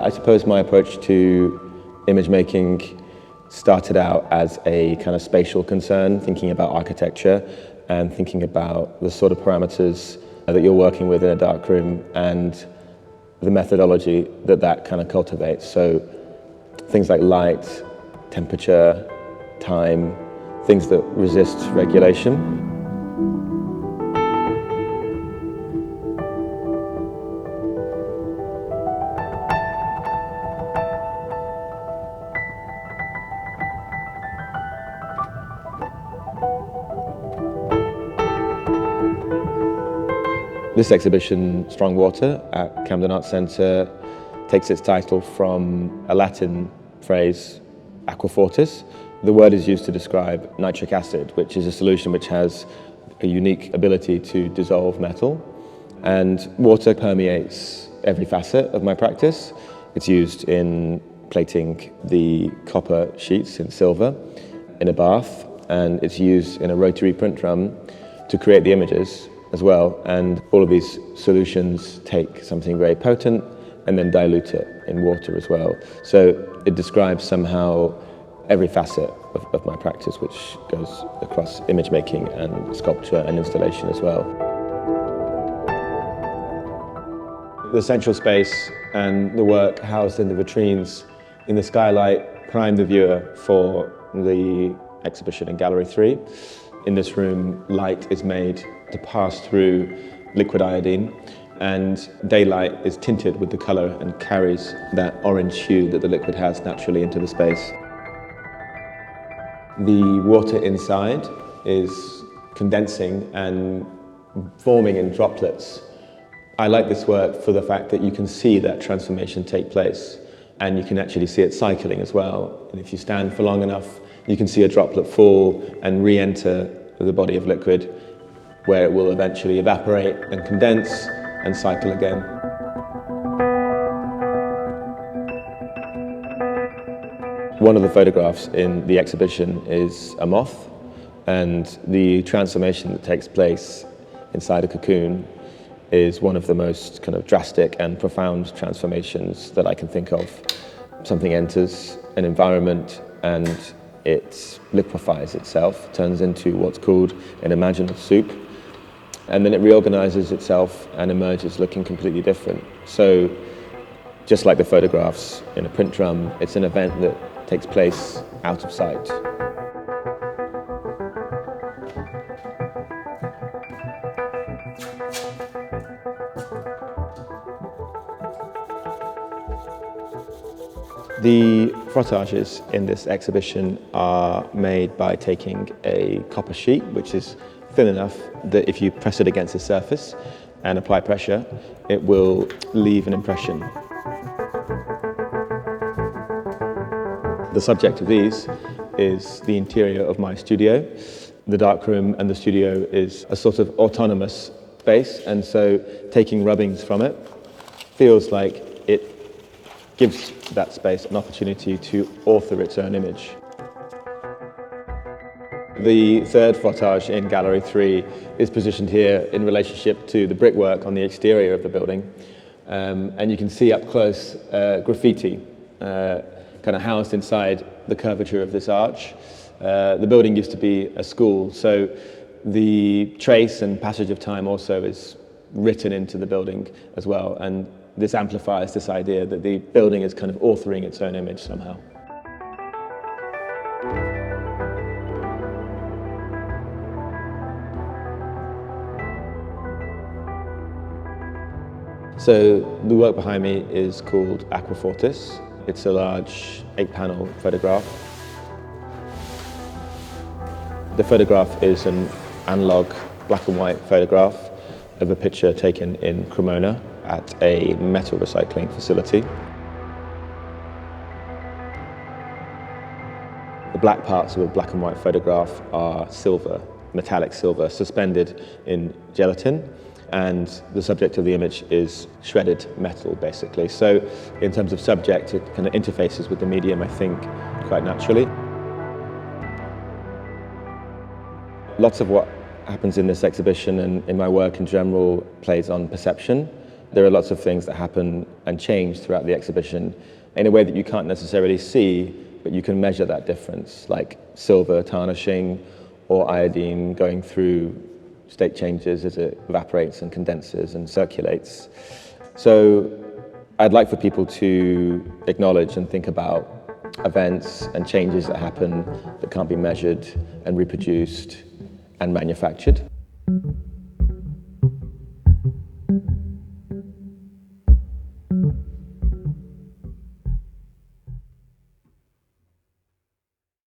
I suppose my approach to image making started out as a kind of spatial concern, thinking about architecture and thinking about the sort of parameters that you're working with in a darkroom and the methodology that kind of cultivates. So things like light, temperature, time, things that resist regulation. This exhibition, Strong Water, at Camden Art Centre, takes its title from a Latin phrase, aqua fortis. The word is used to describe nitric acid, which is a solution which has a unique ability to dissolve metal. And water permeates every facet of my practice. It's used in plating the copper sheets in silver in a bath, and it's used in a rotary print drum to create the images as well. And all of these solutions take something very potent and then dilute it in water as well. So it describes somehow every facet of my practice, which goes across image making and sculpture and installation as well. The central space and the work housed in the vitrines in the skylight prime the viewer for the exhibition in Gallery 3. In this room, light is made to pass through liquid iodine, and daylight is tinted with the colour and carries that orange hue that the liquid has naturally into the space. The water inside is condensing and forming in droplets. I like this work for the fact that you can see that transformation take place, and you can actually see it cycling as well. And if you stand for long enough, you can see a droplet fall and re-enter the body of liquid, where it will eventually evaporate and condense and cycle again. One of the photographs in the exhibition is a moth, and the transformation that takes place inside a cocoon is one of the most kind of drastic and profound transformations that I can think of. Something enters an environment and it liquefies itself, turns into what's called an imaginal soup, and then it reorganizes itself and emerges looking completely different. So just like the photographs in a print drum, it's an event that takes place out of sight. The frottages in this exhibition are made by taking a copper sheet, which is thin enough that if you press it against the surface and apply pressure, it will leave an impression. The subject of these is the interior of my studio. The darkroom and the studio is a sort of autonomous space, and so taking rubbings from it feels like it gives that space an opportunity to author its own image. The third frottage in Gallery 3 is positioned here in relationship to the brickwork on the exterior of the building. And you can see up close graffiti kind of housed inside the curvature of this arch. The building used to be a school, so the trace and passage of time also is written into the building as well. And this amplifies this idea that the building is kind of authoring its own image somehow. So the work behind me is called Aqua Fortis. It's a large 8-panel photograph. The photograph is an analogue black and white photograph of a picture taken in Cremona at a metal recycling facility. The black parts of a black and white photograph are silver, metallic silver, suspended in gelatin, and the subject of the image is shredded metal, basically. So in terms of subject, it kind of interfaces with the medium, I think, quite naturally. Lots of what happens in this exhibition and in my work in general plays on perception. there are lots of things that happen and change throughout the exhibition in a way that you can't necessarily see, but you can measure that difference, like silver tarnishing or iodine going through state changes as it evaporates and condenses and circulates. So I'd like for people to acknowledge and think about events and changes that happen that can't be measured and reproduced and manufactured.